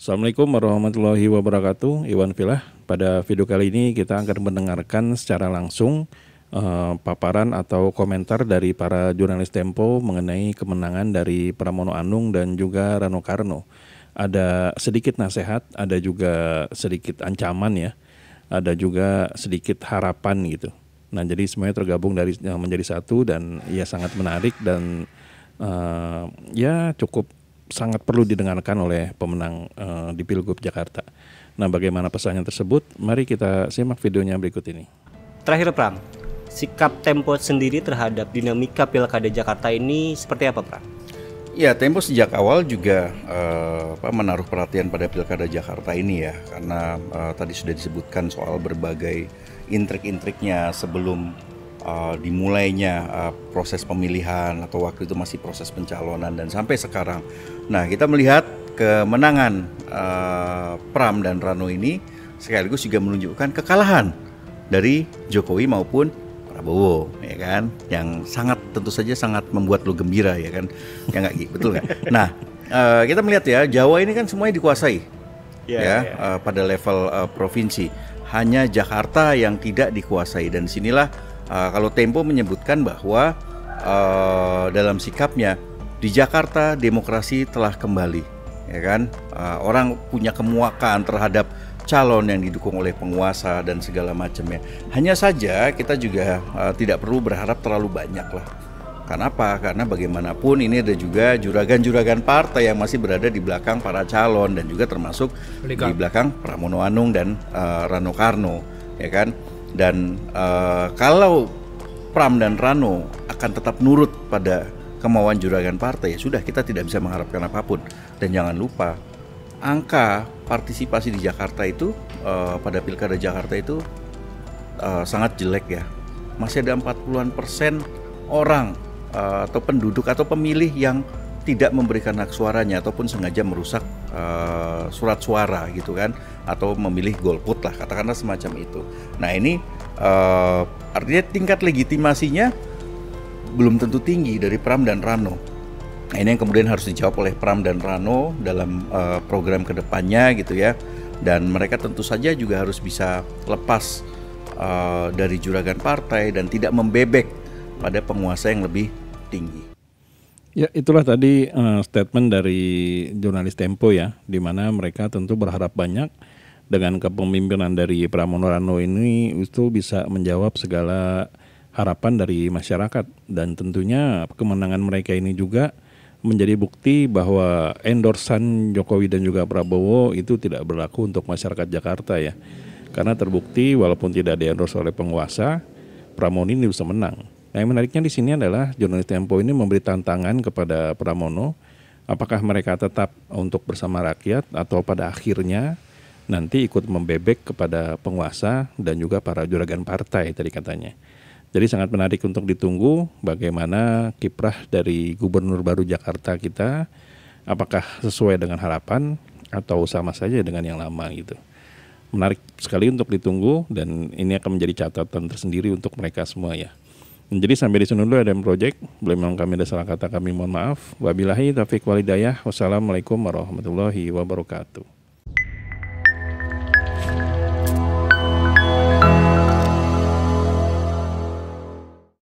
Assalamualaikum warahmatullahi wabarakatuh. Iwan Filah. Pada video kali ini kita akan mendengarkan secara langsung paparan atau komentar dari para jurnalis Tempo mengenai kemenangan dari Pramono Anung dan juga Rano Karno. Ada sedikit nasihat, ada juga sedikit ancaman ya, ada juga sedikit harapan gitu. Nah, jadi semuanya tergabung dari menjadi satu dan ya sangat menarik dan ya cukup sangat perlu didengarkan oleh pemenang di Pilgub Jakarta. Nah, bagaimana pesannya tersebut? Mari kita simak videonya berikut ini. Terakhir, Pram, sikap Tempo sendiri terhadap dinamika Pilkada Jakarta ini seperti apa, Pram? Ya, Tempo sejak awal juga menaruh perhatian pada Pilkada Jakarta ini ya, karena tadi sudah disebutkan soal berbagai intrik-intriknya sebelum dimulainya proses pemilihan atau waktu itu masih proses pencalonan dan sampai sekarang. Nah, kita melihat kemenangan Pram dan Rano ini sekaligus juga menunjukkan kekalahan dari Jokowi maupun Prabowo, ya kan, yang tentu saja sangat membuat lo gembira, ya kan, ya nggak, betul nggak? Nah, kita melihat ya, Jawa ini kan semuanya dikuasai, pada level provinsi. Hanya Jakarta yang tidak dikuasai, dan sinilah kalau Tempo menyebutkan bahwa dalam sikapnya di Jakarta demokrasi telah kembali, ya kan, orang punya kemuakan terhadap calon yang didukung oleh penguasa dan segala macamnya. Hanya saja kita juga tidak perlu berharap terlalu banyak lah. Kenapa? Karena bagaimanapun ini ada juga juragan-juragan partai yang masih berada di belakang para calon dan juga termasuk di belakang Pramono Anung dan Rano Karno, ya kan. Dan kalau Pram dan Rano akan tetap nurut pada kemauan juragan partai, ya sudah, kita tidak bisa mengharapkan apapun. Dan jangan lupa, angka partisipasi di Jakarta itu pada Pilkada Jakarta itu sangat jelek ya. Masih ada 40% orang atau penduduk atau pemilih yang tidak memberikan hak suaranya ataupun sengaja merusak surat suara gitu kan, atau memilih golput lah, katakanlah semacam itu. Nah, ini artinya tingkat legitimasinya belum tentu tinggi dari Pram dan Rano. Nah, ini yang kemudian harus dijawab oleh Pram dan Rano dalam program kedepannya gitu ya. Dan mereka tentu saja juga harus bisa lepas dari juragan partai dan tidak membebek pada penguasa yang lebih tinggi. Ya, itulah tadi statement dari jurnalis Tempo ya, di mana mereka tentu berharap banyak dengan kepemimpinan dari Pramono Rano ini itu bisa menjawab segala harapan dari masyarakat, dan tentunya kemenangan mereka ini juga menjadi bukti bahwa endorsan Jokowi dan juga Prabowo itu tidak berlaku untuk masyarakat Jakarta ya. Karena terbukti walaupun tidak di-endorse oleh penguasa, Pramono ini bisa menang. Nah, yang menariknya di sini adalah jurnalis Tempo ini memberi tantangan kepada Pramono, apakah mereka tetap untuk bersama rakyat atau pada akhirnya nanti ikut membebek kepada penguasa dan juga para juragan partai tadi katanya. Jadi sangat menarik untuk ditunggu bagaimana kiprah dari gubernur baru Jakarta kita, apakah sesuai dengan harapan atau sama saja dengan yang lama gitu. Menarik sekali untuk ditunggu, dan ini akan menjadi catatan tersendiri untuk mereka semua ya. Jadi sampai di sini dulu ADM Project. Bila memang kami ada salah kata, kami mohon maaf. Wabillahi taufiq walhidayah. Wassalamualaikum warahmatullahi wabarakatuh.